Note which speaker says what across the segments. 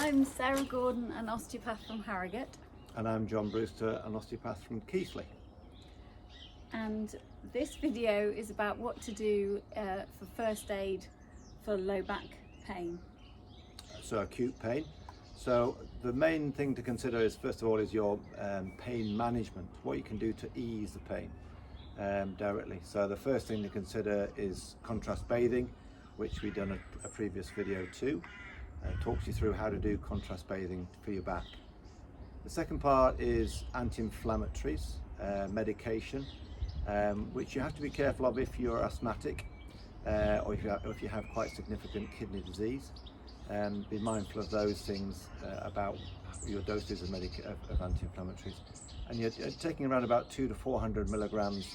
Speaker 1: I'm Sarah Gordon, an osteopath from Harrogate.
Speaker 2: And I'm John Brewster, an osteopath from Keighley.
Speaker 1: And this video is about what to do for first aid for low back pain.
Speaker 2: So acute pain. So the main thing to consider is, first of all, is your pain management, what you can do to ease the pain directly. So the first thing to consider is contrast bathing, which we've done a previous video too. Talks you through how to do contrast bathing for your back. The second part is anti-inflammatories, medication, which you have to be careful of if you're asthmatic or if you have quite significant kidney disease. Be mindful of those things about your doses of anti-inflammatories. And you're taking around about 200 to 400 milligrams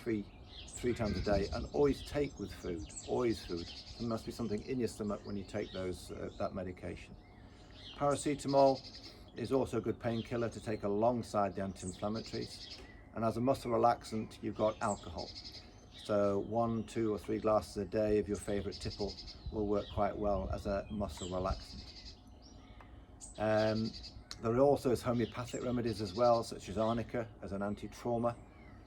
Speaker 2: three times a day, and always take with food, always food. There must be something in your stomach when you take that medication. Paracetamol is also a good painkiller to take alongside the anti-inflammatories. And as a muscle relaxant, you've got alcohol. So 1, 2 or 3 glasses a day of your favorite tipple will work quite well as a muscle relaxant. There also is homeopathic remedies as well, such as arnica as an anti-trauma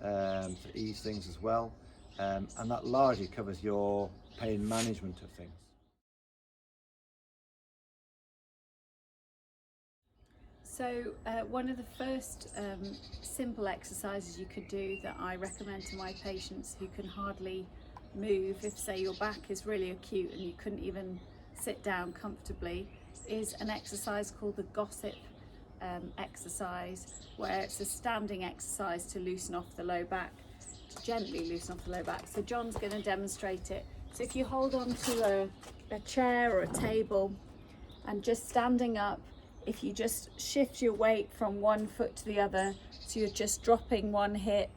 Speaker 2: to ease things as well. And that largely covers your pain management of things.
Speaker 1: So one of the first simple exercises you could do that I recommend to my patients who can hardly move, if say your back is really acute and you couldn't even sit down comfortably, is an exercise called the gossip exercise, where it's a standing exercise to loosen off the low back, to gently loosen off the low back. So John's going to demonstrate it. So if you hold on to a chair or a table and just standing up, if you just shift your weight from one foot to the other, so you're just dropping one hip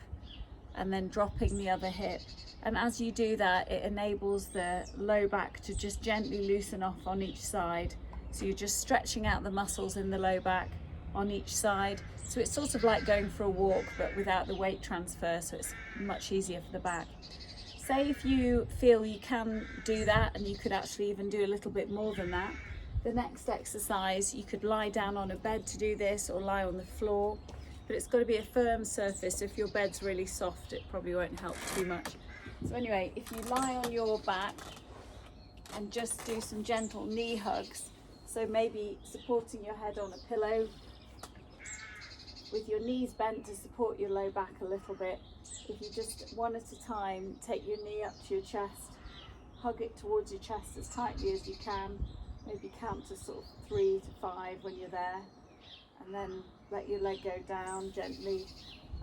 Speaker 1: and then dropping the other hip. And as you do that, it enables the low back to just gently loosen off on each side. So you're just stretching out the muscles in the low back on each side. So it's sort of like going for a walk, but without the weight transfer, so it's much easier for the back. Say if you feel you can do that, and you could actually even do a little bit more than that, the next exercise, you could lie down on a bed to do this, or lie on the floor, but it's got to be a firm surface. If your bed's really soft, it probably won't help too much. So anyway, if you lie on your back and just do some gentle knee hugs, so maybe supporting your head on a pillow with your knees bent to support your low back a little bit. If you just one at a time, take your knee up to your chest, hug it towards your chest as tightly as you can. Maybe count to sort of 3 to 5 when you're there, and then let your leg go down gently,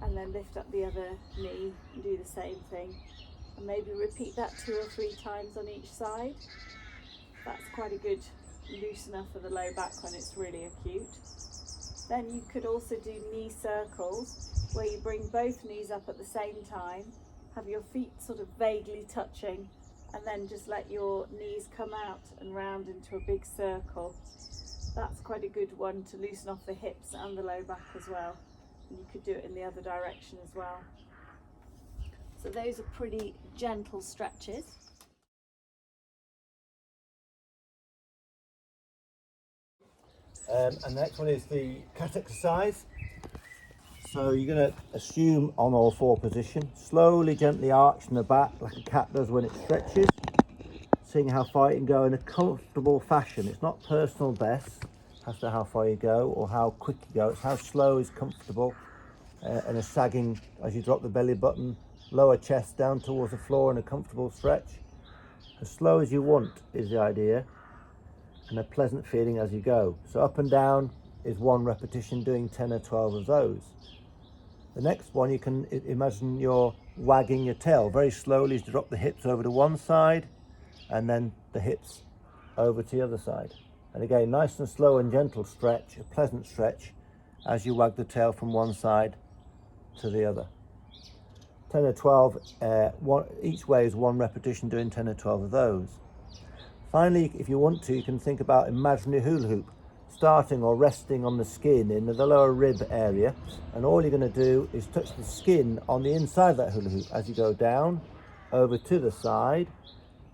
Speaker 1: and then lift up the other knee and do the same thing. And maybe repeat that 2 or 3 times on each side. That's quite a good loosener for the low back when it's really acute. Then you could also do knee circles, where you bring both knees up at the same time, have your feet sort of vaguely touching, and then just let your knees come out and round into a big circle. That's quite a good one to loosen off the hips and the low back as well. And you could do it in the other direction as well. So those are pretty gentle stretches.
Speaker 2: And the next one is the cat exercise. So you're going to assume on all 4 position, slowly gently arching the back like a cat does when it stretches, seeing how far you can go in a comfortable fashion. It's not personal best as to how far you go or how quick you go, it's how slow is comfortable, and a sagging as you drop the belly button, lower chest down towards the floor in a comfortable stretch. As slow as you want is the idea, and a pleasant feeling as you go. So up and down is 1 repetition, doing 10 or 12 of those. The next one, you can imagine you're wagging your tail very slowly as you drop the hips over to one side and then the hips over to the other side. And again, nice and slow and gentle stretch, a pleasant stretch as you wag the tail from one side to the other. 10 or 12, each way is 1 repetition, doing 10 or 12 of those. Finally, if you want to, you can think about imaginary hula hoop, starting or resting on the skin in the lower rib area, and all you're going to do is touch the skin on the inside of that hula hoop as you go down, over to the side,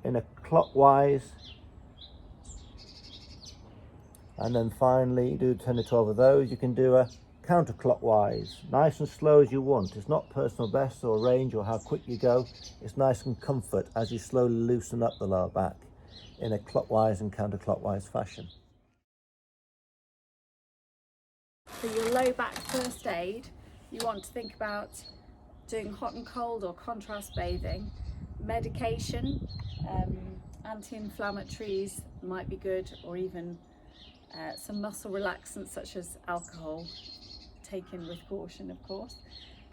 Speaker 2: in a clockwise And then finally, you do 10 to 12 of those. You can do a counterclockwise, nice and slow as you want. It's not personal best or range or how quick you go. It's nice and comfort as you slowly loosen up the lower back in a clockwise and counterclockwise fashion.
Speaker 1: For your low back first aid, you want to think about doing hot and cold or contrast bathing, medication, anti-inflammatories might be good, or even some muscle relaxants such as alcohol, taken with caution of course.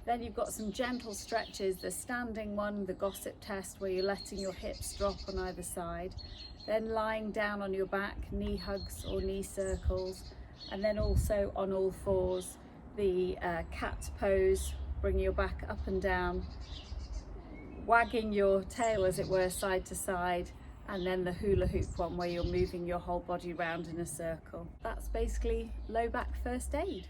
Speaker 1: Then you've got some gentle stretches, the standing one, the gossip test, where you're letting your hips drop on either side, then lying down on your back, knee hugs or knee circles, and then also on all fours, the cat pose, bringing your back up and down, wagging your tail as it were side to side, and then the hula hoop one where you're moving your whole body round in a circle. That's basically low back first aid.